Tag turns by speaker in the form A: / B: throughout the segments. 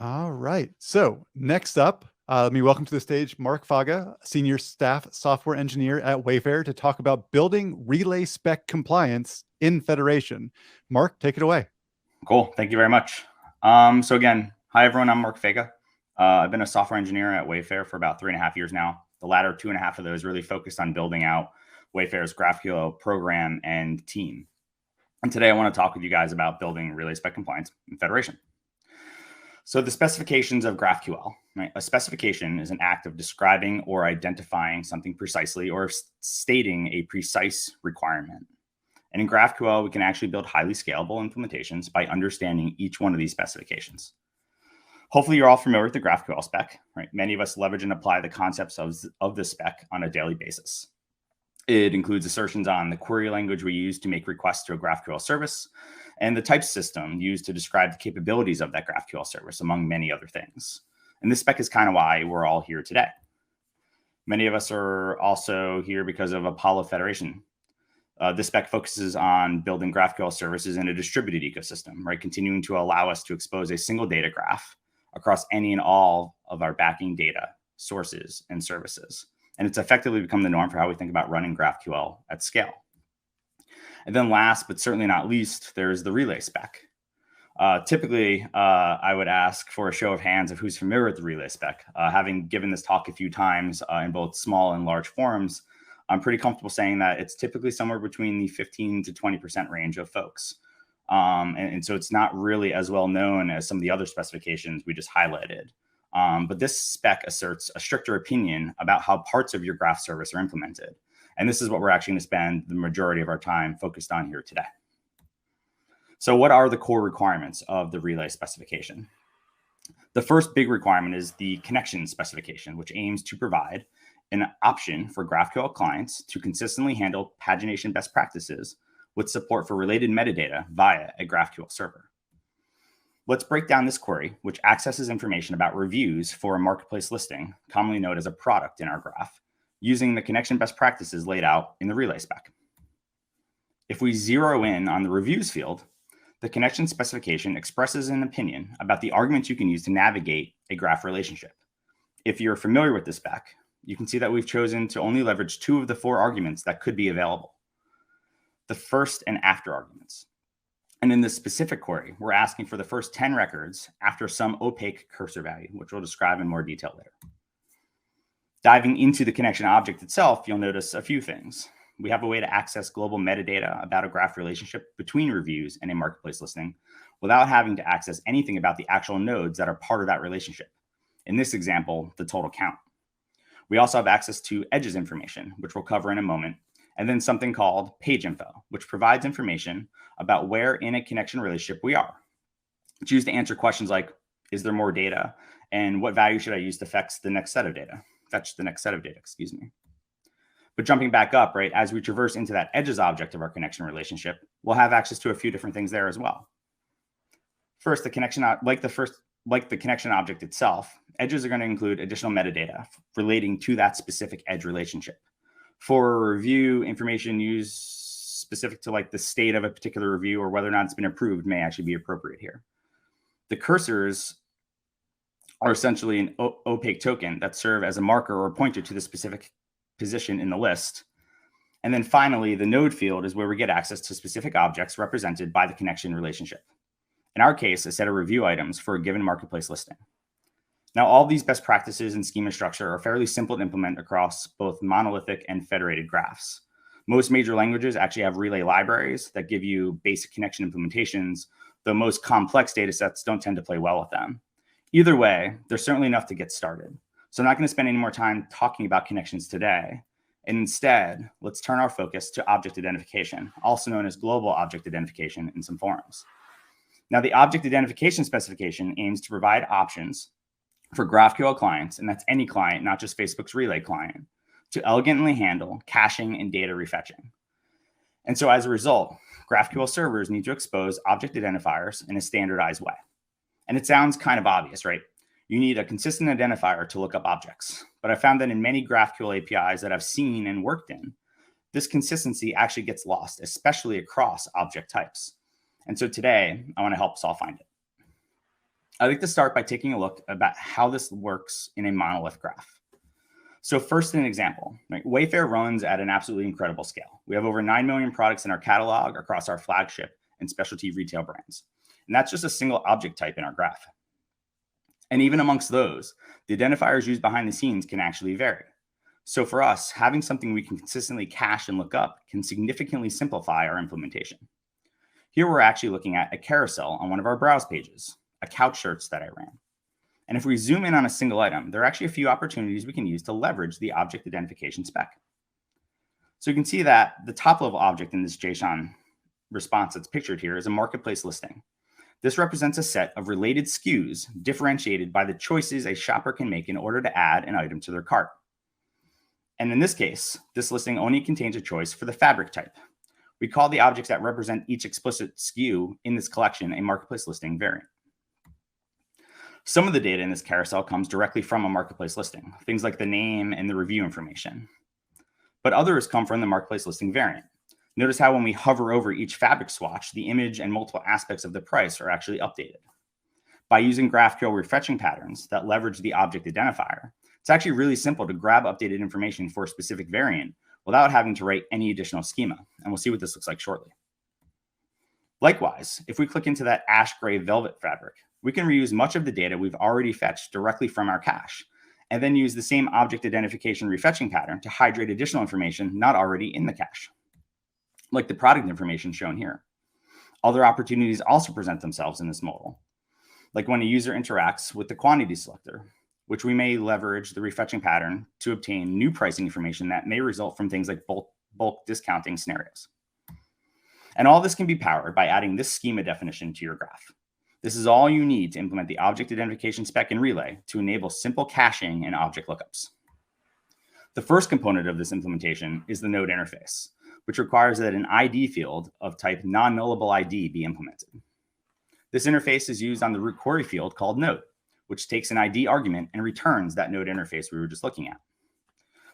A: All right. So next up, let me welcome to the stage Mark Faga, Senior Staff Software Engineer at WayFair, to talk about building relay spec compliance in Federation. Mark, take it away.
B: Cool. Thank you very much. So again, hi everyone. I'm Mark Faga. I've been a software engineer at WayFair for about 3.5 years now. The latter 2.5 of those really focused on building out WayFair's GraphQL program and team. And today I want to talk with you guys about building relay spec compliance in Federation. So the specifications of GraphQL, right? A specification is an act of describing or identifying something precisely or stating a precise requirement. And in GraphQL, we can actually build highly scalable implementations by understanding each one of these specifications. Hopefully you're all familiar with the GraphQL spec, right? Many of us leverage and apply the concepts of the spec on a daily basis. It includes assertions on the query language we use to make requests to a GraphQL service and the type system used to describe the capabilities of that GraphQL service, among many other things. And this spec is kind of why we're all here today. Many of us are also here because of Apollo Federation. This spec focuses on building GraphQL services in a distributed ecosystem, right? Continuing to allow us to expose a single data graph across any and all of our backing data sources and services. And it's effectively become the norm for how we think about running GraphQL at scale. And then last, but certainly not least, there's the relay spec. Typically, I would ask for a show of hands of who's familiar with the relay spec. Having given this talk a few times in both small and large forums, I'm pretty comfortable saying that it's typically somewhere between the 15 to 20% range of folks. And so it's not really as well known as some of the other specifications we just highlighted. But this spec asserts a stricter opinion about how parts of your graph service are implemented. And this is what we're actually going to spend the majority of our time focused on here today. So what are the core requirements of the relay specification? The first big requirement is the connection specification, which aims to provide an option for GraphQL clients to consistently handle pagination best practices with support for related metadata via a GraphQL server. Let's break down this query, which accesses information about reviews for a marketplace listing, commonly known as a product in our graph, using the connection best practices laid out in the relay spec. If we zero in on the reviews field, the connection specification expresses an opinion about the arguments you can use to navigate a graph relationship. If you're familiar with the spec, you can see that we've chosen to only leverage 2 of the 4 arguments that could be available: the first and after arguments. And in this specific query, we're asking for the first 10 records after some opaque cursor value, which we'll describe in more detail later. Diving into the connection object itself, you'll notice a few things. We have a way to access global metadata about a graph relationship between reviews and a marketplace listing without having to access anything about the actual nodes that are part of that relationship. In this example, the total count. We also have access to edges information, which we'll cover in a moment, and then something called page info, which provides information about where in a connection relationship we are. It's used to answer questions like, is there more data? And what value should I use to fetch the next set of data? Excuse me. But jumping back up, right, as we traverse into that edges object of our connection relationship, we'll have access to a few different things there as well. First, the connection, like the connection object itself, edges are going to include additional metadata relating to that specific edge relationship. For review, information used specific to like the state of a particular review or whether or not it's been approved may actually be appropriate here. The cursors are essentially an opaque token that serve as a marker or a pointer to the specific position in the list. And then finally, the node field is where we get access to specific objects represented by the connection relationship. In our case, a set of review items for a given marketplace listing. Now, all these best practices and schema structure are fairly simple to implement across both monolithic and federated graphs. Most major languages actually have relay libraries that give you basic connection implementations, though most complex data sets don't tend to play well with them. Either way, there's certainly enough to get started. So I'm not going to spend any more time talking about connections today. And instead, let's turn our focus to object identification, also known as global object identification in some forums. Now, the object identification specification aims to provide options for GraphQL clients, and that's any client, not just Facebook's relay client, to elegantly handle caching and data refetching. And so as a result, GraphQL servers need to expose object identifiers in a standardized way. And it sounds kind of obvious, right? You need a consistent identifier to look up objects. But I found that in many GraphQL APIs that I've seen and worked in, this consistency actually gets lost, especially across object types. And so today, I want to help us all find it. I'd like to start by taking a look about how this works in a monolith graph. So first, an example, right? WayFair runs at an absolutely incredible scale. We have over 9 million products in our catalog across our flagship and specialty retail brands. And that's just a single object type in our graph. And even amongst those, the identifiers used behind the scenes can actually vary. So for us, having something we can consistently cache and look up can significantly simplify our implementation. Here we're actually looking at a carousel on one of our browse pages, a couch shirts that I ran. And if we zoom in on a single item, there are actually a few opportunities we can use to leverage the object identification spec. So you can see that the top level object in this JSON response that's pictured here is a marketplace listing. This represents a set of related SKUs differentiated by the choices a shopper can make in order to add an item to their cart. And in this case, this listing only contains a choice for the fabric type. We call the objects that represent each explicit SKU in this collection a marketplace listing variant. Some of the data in this carousel comes directly from a marketplace listing, things like the name and the review information. But others come from the marketplace listing variant. Notice how when we hover over each fabric swatch, the image and multiple aspects of the price are actually updated. By using GraphQL refetching patterns that leverage the object identifier, it's actually really simple to grab updated information for a specific variant without having to write any additional schema. And we'll see what this looks like shortly. Likewise, if we click into that ash gray velvet fabric, we can reuse much of the data we've already fetched directly from our cache, and then use the same object identification refetching pattern to hydrate additional information not already in the cache, like the product information shown here. Other opportunities also present themselves in this modal, like when a user interacts with the quantity selector, which we may leverage the refetching pattern to obtain new pricing information that may result from things like bulk discounting scenarios. And all this can be powered by adding this schema definition to your graph. This is all you need to implement the object identification spec in Relay to enable simple caching and object lookups. The first component of this implementation is the node interface, which requires that an ID field of type non-nullable ID be implemented. This interface is used on the root query field called node, which takes an ID argument and returns that node interface we were just looking at.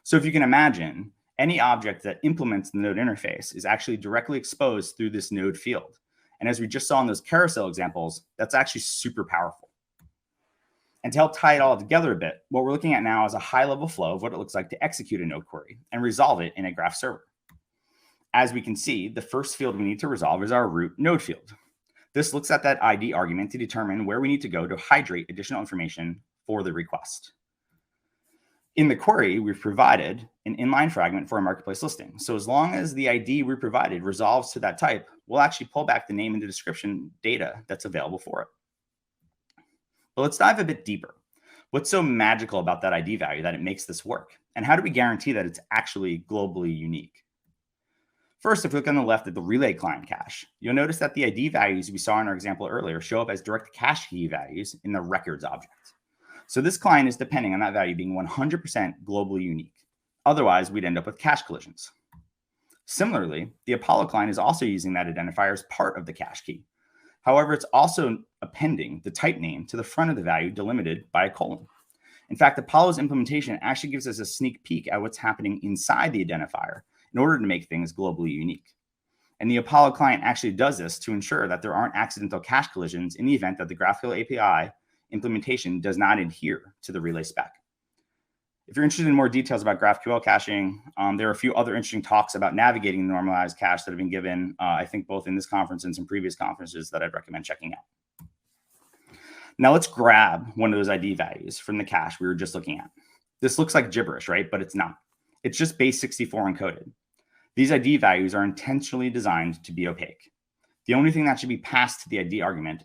B: So if you can imagine, any object that implements the node interface is actually directly exposed through this node field. And as we just saw in those carousel examples, that's actually super powerful. And to help tie it all together a bit, what we're looking at now is a high-level flow of what it looks like to execute a node query and resolve it in a graph server. As we can see, the first field we need to resolve is our root node field. This looks at that ID argument to determine where we need to go to hydrate additional information for the request. In the query, we've provided an inline fragment for a marketplace listing. So as long as the ID we provided resolves to that type, we'll actually pull back the name and the description data that's available for it. But let's dive a bit deeper. What's so magical about that ID value that it makes this work? And how do we guarantee that it's actually globally unique? First, if we look on the left at the Relay client cache, you'll notice that the ID values we saw in our example earlier show up as direct cache key values in the records object. So this client is depending on that value being 100% globally unique. Otherwise, we'd end up with cache collisions. Similarly, the Apollo client is also using that identifier as part of the cache key. However, it's also appending the type name to the front of the value delimited by a colon. In fact, Apollo's implementation actually gives us a sneak peek at what's happening inside the identifier in order to make things globally unique. And the Apollo client actually does this to ensure that there aren't accidental cache collisions in the event that the GraphQL API implementation does not adhere to the Relay spec. If you're interested in more details about GraphQL caching, there are a few other interesting talks about navigating the normalized cache that have been given, I think both in this conference and some previous conferences that I'd recommend checking out. Now let's grab one of those ID values from the cache we were just looking at. This looks like gibberish, right? But it's not. It's just base 64 encoded. These ID values are intentionally designed to be opaque. The only thing that should be passed to the ID argument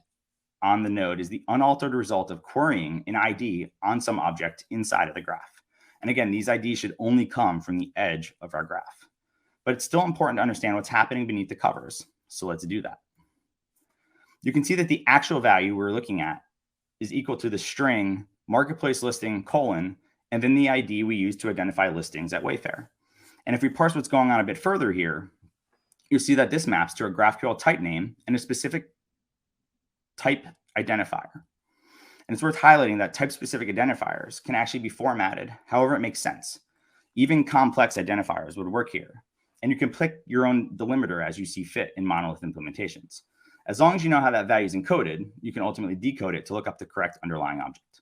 B: on the node is the unaltered result of querying an ID on some object inside of the graph. And again, these IDs should only come from the edge of our graph. But it's still important to understand what's happening beneath the covers. So let's do that. You can see that the actual value we're looking at is equal to the string marketplace listing : and then the ID we use to identify listings at WayFair. And if we parse what's going on a bit further here, you'll see that this maps to a GraphQL type name and a specific type identifier. And it's worth highlighting that type-specific identifiers can actually be formatted however it makes sense. Even complex identifiers would work here. And you can pick your own delimiter as you see fit in monolith implementations. As long as you know how that value is encoded, you can ultimately decode it to look up the correct underlying object.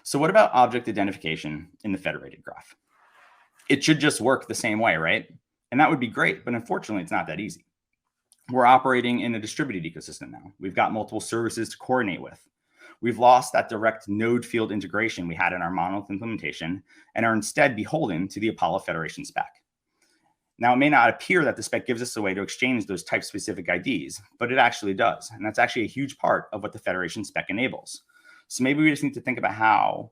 B: So what about object identification in the federated graph? It should just work the same way, right? And that would be great, but unfortunately, it's not that easy. We're operating in a distributed ecosystem now. We've got multiple services to coordinate with. We've lost that direct node field integration we had in our monolith implementation and are instead beholden to the Apollo Federation spec. Now, it may not appear that the spec gives us a way to exchange those type-specific IDs, but it actually does. And that's actually a huge part of what the Federation spec enables. So maybe we just need to think about how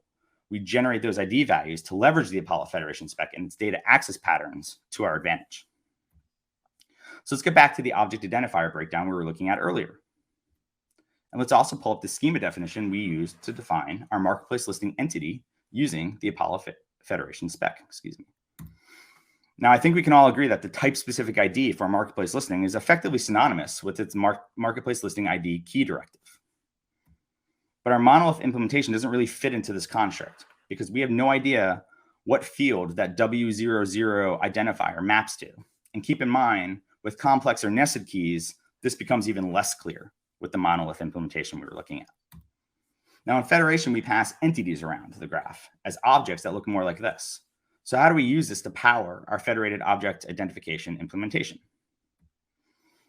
B: we generate those ID values to leverage the Apollo Federation spec and its data access patterns to our advantage. So let's get back to the object identifier breakdown we were looking at earlier. And let's also pull up the schema definition we used to define our marketplace listing entity using the Apollo Federation spec, Now, I think we can all agree that the type-specific ID for a marketplace listing is effectively synonymous with its marketplace listing ID key directive. But our monolith implementation doesn't really fit into this construct because we have no idea what field that W00 identifier maps to. And keep in mind, with complex or nested keys, this becomes even less clear with the monolith implementation we were looking at. Now, in Federation, we pass entities around the graph as objects that look more like this. So how do we use this to power our federated object identification implementation?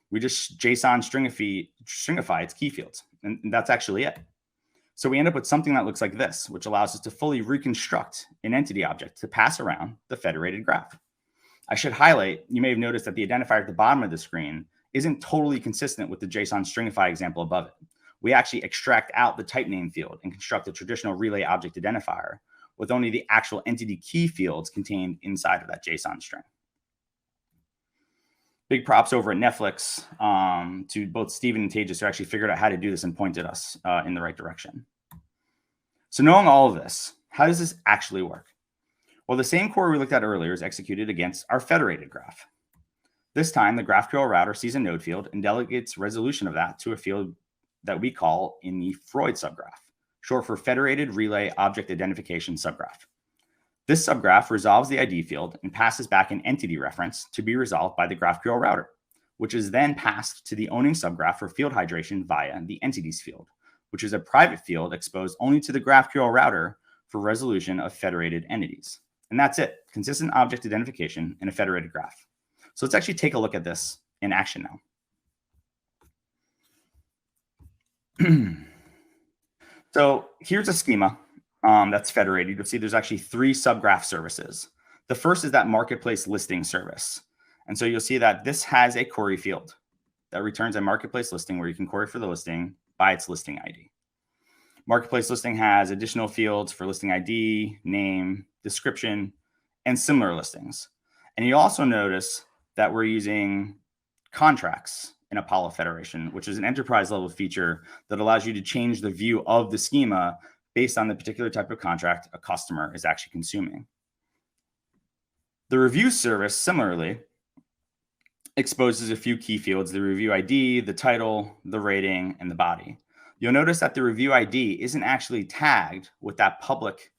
B: We just JSON stringify its key fields, and that's actually it. So we end up with something that looks like this, which allows us to fully reconstruct an entity object to pass around the federated graph. I should highlight, you may have noticed that the identifier at the bottom of the screen isn't totally consistent with the JSON stringify example above it. We actually extract out the type name field and construct a traditional relay object identifier with only the actual entity key fields contained inside of that JSON string. Big props over at Netflix to both Steven and Tejas who actually figured out how to do this and pointed us in the right direction. So knowing all of this, how does this actually work? Well, the same core we looked at earlier is executed against our federated graph. This time, the GraphQL router sees a node field and delegates resolution of that to a field that we call in the Freud subgraph, short for Federated Relay Object Identification subgraph. This subgraph resolves the ID field and passes back an entity reference to be resolved by the GraphQL router, which is then passed to the owning subgraph for field hydration via the entities field, which is a private field exposed only to the GraphQL router for resolution of federated entities. And that's it, consistent object identification in a federated graph. So let's actually take a look at this in action now. So here's a schema that's federated. You'll see there's actually 3 subgraph services. The first is that marketplace listing service. And so you'll see that this has a query field that returns a marketplace listing where you can query for the listing by its listing ID. Marketplace listing has additional fields for listing ID, name, description, and similar listings. And you also notice that we're using contracts in Apollo Federation, which is an enterprise level feature that allows you to change the view of the schema based on the particular type of contract a customer is actually consuming. The review service, similarly, exposes a few key fields: the review ID, the title, the rating, and the body. You'll notice that the review ID isn't actually tagged with that public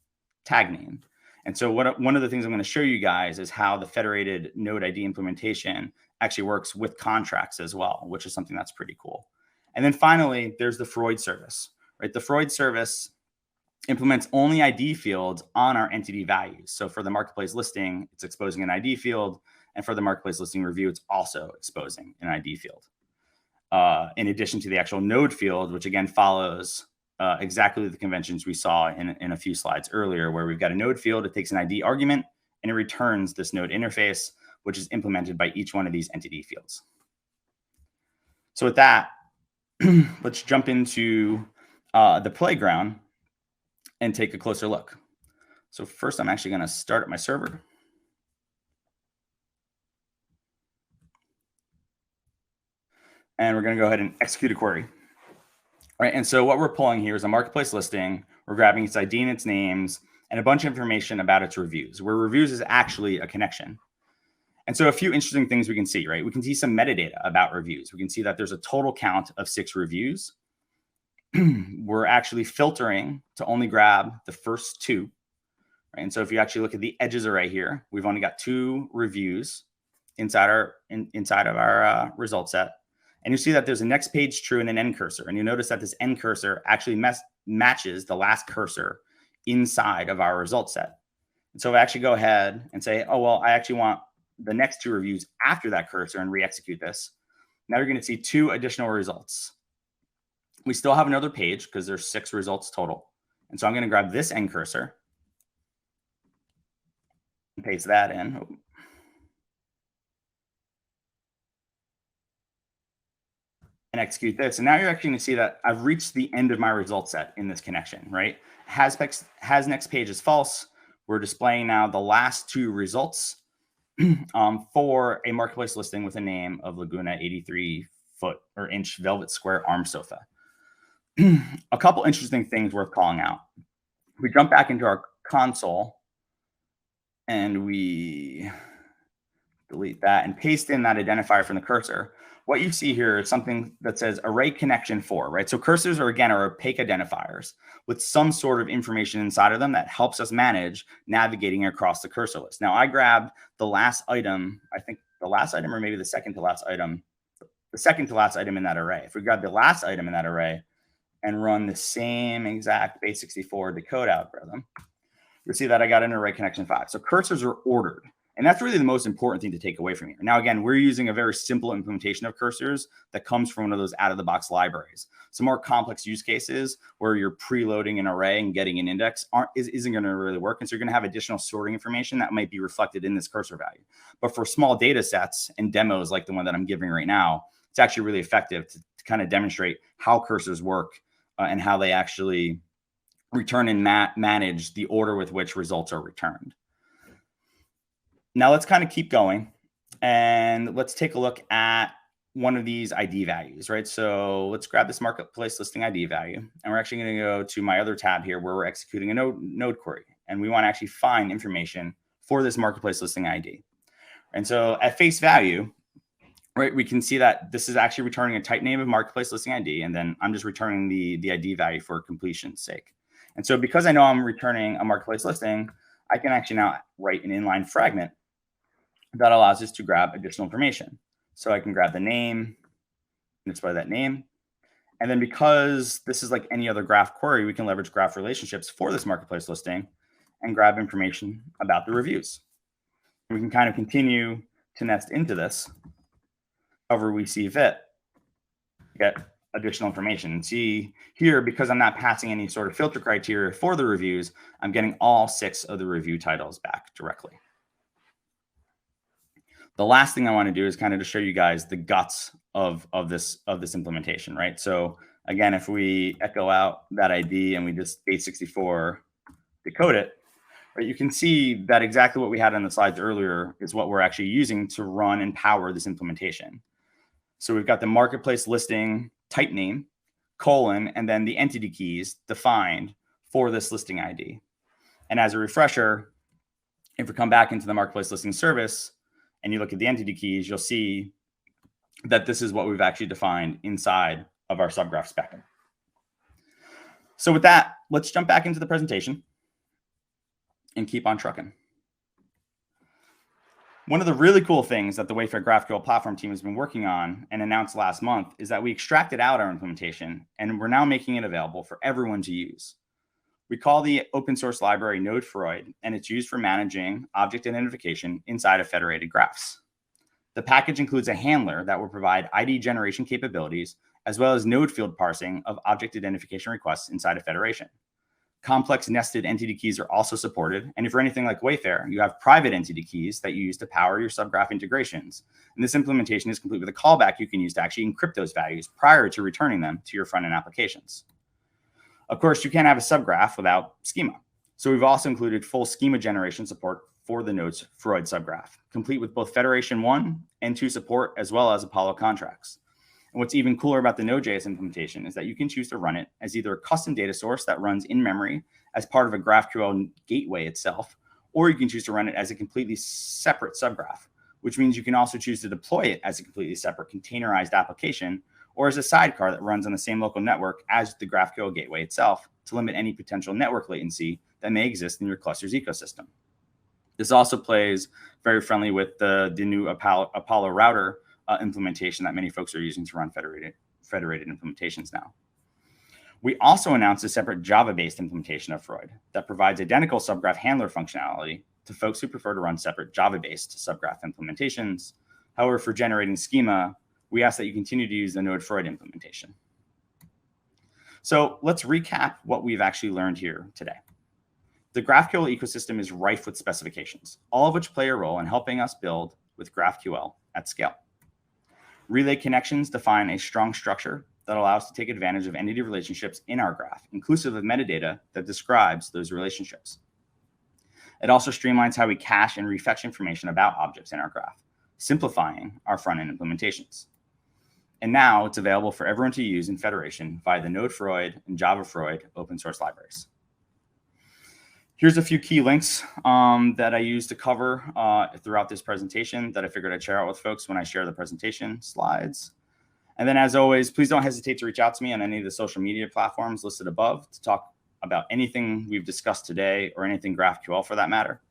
B: tag name. And so one of the things I'm going to show you guys is how the federated node ID implementation actually works with contracts as well, which is something that's pretty cool. And then finally, there's the Freud service, right? The Freud service implements only ID fields on our entity values. So for the marketplace listing, it's exposing an ID field. And for the marketplace listing review, it's also exposing an ID field. In addition to the actual node field, which again follows exactly the conventions we saw in a few slides earlier, where we've got a node field, it takes an ID argument, and it returns this node interface, which is implemented by each one of these entity fields. So with that, let's jump into the playground and take a closer look. So first, I'm actually going to start up my server. And we're going to go ahead and execute a query. All right, and so what we're pulling here is a marketplace listing. We're grabbing its ID and its names and a bunch of information about its reviews, where reviews is actually a connection. And so a few interesting things we can see, right? We can see some metadata about reviews. We can see that there's a total count of 6 reviews. We're actually filtering to only grab the first 2. Right? And so if you actually look at the edges array here, we've only got 2 reviews inside of our result set. And you see that there's a next page true and an end cursor. And you notice that this end cursor actually matches the last cursor inside of our result set. And so I actually go ahead and say, oh, well, I actually want the next 2 reviews after that cursor and re-execute this. Now you're going to see 2 additional results. We still have another page because there's 6 results total. And so I'm going to grab this end cursor and paste that in. And execute this. And now you're actually going to see that I've reached the end of my result set in this connection, right? Has next page is false. We're displaying now the last 2 results for a marketplace listing with a name of Laguna 83-foot or inch velvet square arm sofa. A couple interesting things worth calling out. We jump back into our console and we delete that and paste in that identifier from the cursor. What you see here is something that says array connection 4, right? So cursors are opaque identifiers with some sort of information inside of them that helps us manage navigating across the cursor list. Now I grabbed the last item, I think the last item or maybe the second to last item in that array. If we grab the last item in that array and run the same exact base64 decode algorithm, you'll see that I got an array connection 5. So cursors are ordered. And that's really the most important thing to take away from here. Now, again, we're using a very simple implementation of cursors that comes from one of those out-of-the-box libraries. Some more complex use cases where you're preloading an array and getting an index isn't going to really work. And so you're going to have additional sorting information that might be reflected in this cursor value. But for small data sets and demos like the one that I'm giving right now, it's actually really effective to kind of demonstrate how cursors work and how they actually return and manage the order with which results are returned. Now let's kind of keep going and let's take a look at one of these ID values, right? So let's grab this marketplace listing ID value, and we're actually going to go to my other tab here where we're executing a node query, and we want to actually find information for this marketplace listing ID. And so at face value, right, we can see that this is actually returning a type name of marketplace listing ID, and then I'm just returning the ID value for completion's sake. And so because I know I'm returning a marketplace listing, I can actually now write an inline fragment that allows us to grab additional information. So I can grab the name and display that name. And then because this is like any other graph query, we can leverage graph relationships for this marketplace listing and grab information about the reviews. And we can kind of continue to nest into this however we see fit, get additional information. And see here, because I'm not passing any sort of filter criteria for the reviews, I'm getting all 6 of the review titles back directly. The last thing I want to do is kind of to show you guys the guts of this implementation, right? So again, if we echo out that ID and we just base64 decode it, right, you can see that exactly what we had on the slides earlier is what we're actually using to run and power this implementation. So we've got the marketplace listing type name, colon, and then the entity keys defined for this listing ID. And as a refresher, if we come back into the marketplace listing service and you look at the entity keys, you'll see that this is what we've actually defined inside of our subgraph spec. So with that, let's jump back into the presentation and keep on trucking. One of the really cool things that the WayFair GraphQL platform team has been working on and announced last month is that we extracted out our implementation and we're now making it available for everyone to use. We call the open source library Node Freud, and it's used for managing object identification inside of federated graphs. The package includes a handler that will provide ID generation capabilities, as well as node field parsing of object identification requests inside of federation. Complex nested entity keys are also supported, and if you're anything like WayFair, you have private entity keys that you use to power your subgraph integrations. And this implementation is complete with a callback you can use to actually encrypt those values prior to returning them to your front-end applications. Of course, you can't have a subgraph without schema. So we've also included full schema generation support for the Node Freud subgraph, complete with both Federation 1 and 2 support, as well as Apollo contracts. And what's even cooler about the Node.js implementation is that you can choose to run it as either a custom data source that runs in memory as part of a GraphQL gateway itself, or you can choose to run it as a completely separate subgraph, which means you can also choose to deploy it as a completely separate containerized application or as a sidecar that runs on the same local network as the GraphQL gateway itself to limit any potential network latency that may exist in your cluster's ecosystem. This also plays very friendly with the new Apollo router implementation that many folks are using to run federated implementations now. We also announced a separate Java-based implementation of Freud that provides identical subgraph handler functionality to folks who prefer to run separate Java-based subgraph implementations. However, for generating schema, we ask that you continue to use the Node Freud implementation. So let's recap what we've actually learned here today. The GraphQL ecosystem is rife with specifications, all of which play a role in helping us build with GraphQL at scale. Relay connections define a strong structure that allows us to take advantage of entity relationships in our graph, inclusive of metadata that describes those relationships. It also streamlines how we cache and refetch information about objects in our graph, simplifying our front-end implementations. And now it's available for everyone to use in Federation via the Node Freud and Java Freud open source libraries. Here's a few key links that I use to cover throughout this presentation that I figured I'd share out with folks when I share the presentation slides. And then, as always, please don't hesitate to reach out to me on any of the social media platforms listed above to talk about anything we've discussed today or anything GraphQL for that matter.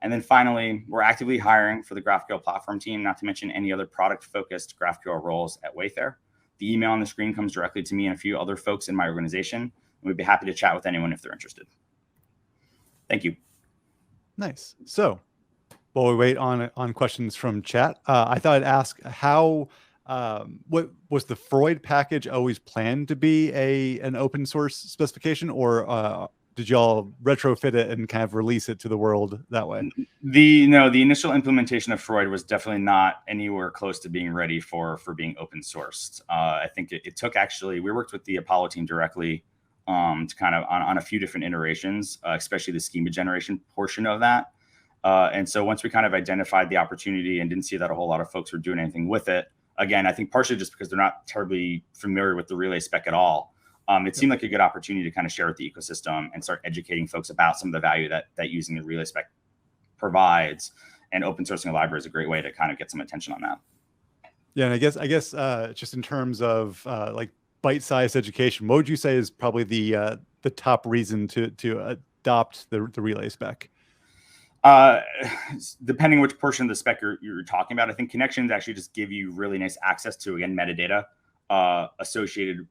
B: And then finally, we're actively hiring for the GraphQL platform team, not to mention any other product-focused GraphQL roles at WayFair. The email on the screen comes directly to me and a few other folks in my organization, and we'd be happy to chat with anyone if they're interested. Thank you.
A: Nice. So while we wait on questions from chat, I thought I'd ask how, what was the Freud package always planned to be an open source specification, or did y'all retrofit it and kind of release it to the world that way?
B: The initial implementation of Freud was definitely not anywhere close to being ready for being open sourced. I think it took we worked with the Apollo team directly to kind of on a few different iterations, especially the schema generation portion of that. And so once we kind of identified the opportunity and didn't see that a whole lot of folks were doing anything with it, again, I think partially just because they're not terribly familiar with the relay spec at all, it seemed like a good opportunity to kind of share with the ecosystem and start educating folks about some of the value that using the relay spec provides. And open sourcing a library is a great way to kind of get some attention on that.
A: Yeah, and I guess just in terms of like bite-sized education, what would you say is probably the top reason to adopt the relay spec?
B: Depending which portion of the spec you're talking about, I think connections actually just give you really nice access to, again, metadata associated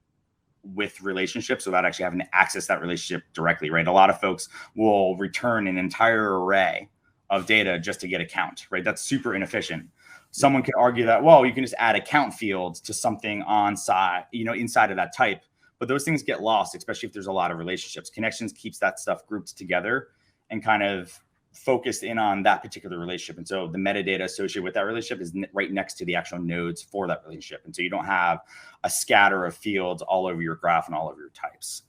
B: with relationships without actually having to access that relationship directly, right? A lot of folks will return an entire array of data just to get a count, right? That's super inefficient. Someone could argue that, well, you can just add a count field to something inside of that type, but those things get lost, especially if there's a lot of relationships. Connections keeps that stuff grouped together and kind of focused in on that particular relationship. And so the metadata associated with that relationship is right next to the actual nodes for that relationship. And so you don't have a scatter of fields all over your graph and all over your types.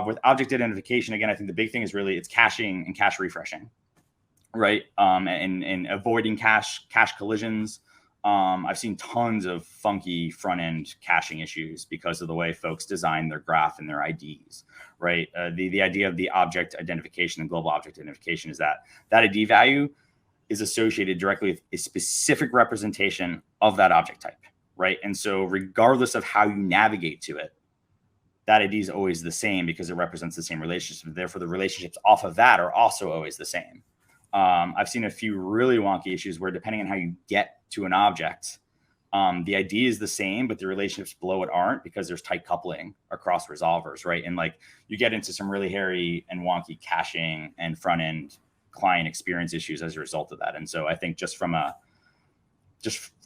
B: With object identification, again, I think the big thing is really it's caching and cache refreshing, right? And avoiding cache collisions. I've seen tons of funky front-end caching issues because of the way folks design their graph and their IDs, right? The idea of the object identification and global object identification is that ID value is associated directly with a specific representation of that object type, right? And so regardless of how you navigate to it, that ID is always the same because it represents the same relationship. Therefore, the relationships off of that are also always the same. I've seen a few really wonky issues where depending on how you get to an object, the ID is the same, but the relationships below it aren't because there's tight coupling across resolvers, right? And like you get into some really hairy and wonky caching and front-end client experience issues as a result of that. And so I think just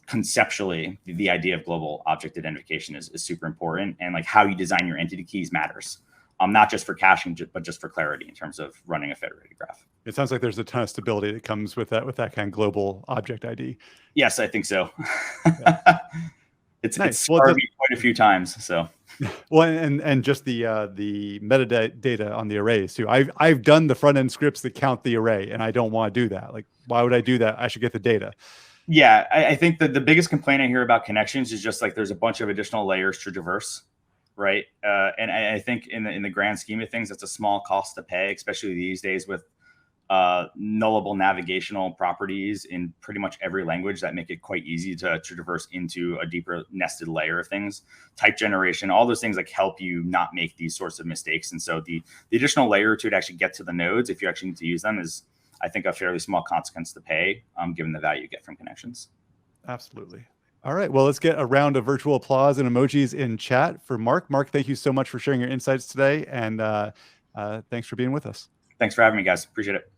B: conceptually, the idea of global object identification is super important, and like how you design your entity keys matters. Not just for caching, but just for clarity in terms of running a federated graph.
A: It sounds like there's a ton of stability that comes with that kind of global object ID.
B: Yes, I think so. Yeah. It's started me quite a few times. So,
A: well, and just the metadata on the arrays too. I've done the front end scripts that count the array, and I don't want to do that. Like, why would I do that? I should get the data.
B: Yeah, I think that the biggest complaint I hear about connections is just like there's a bunch of additional layers to traverse. Right. And I think in the grand scheme of things, it's a small cost to pay, especially these days with nullable navigational properties in pretty much every language that make it quite easy to traverse into a deeper nested layer of things. Type generation, all those things like help you not make these sorts of mistakes. And so the additional layer to actually get to the nodes, if you actually need to use them, is, I think, a fairly small consequence to pay, given the value you get from connections.
A: Absolutely. All right. Well, let's get a round of virtual applause and emojis in chat for Mark. Mark, thank you so much for sharing your insights today. And thanks for being with us.
B: Thanks for having me, guys. Appreciate it.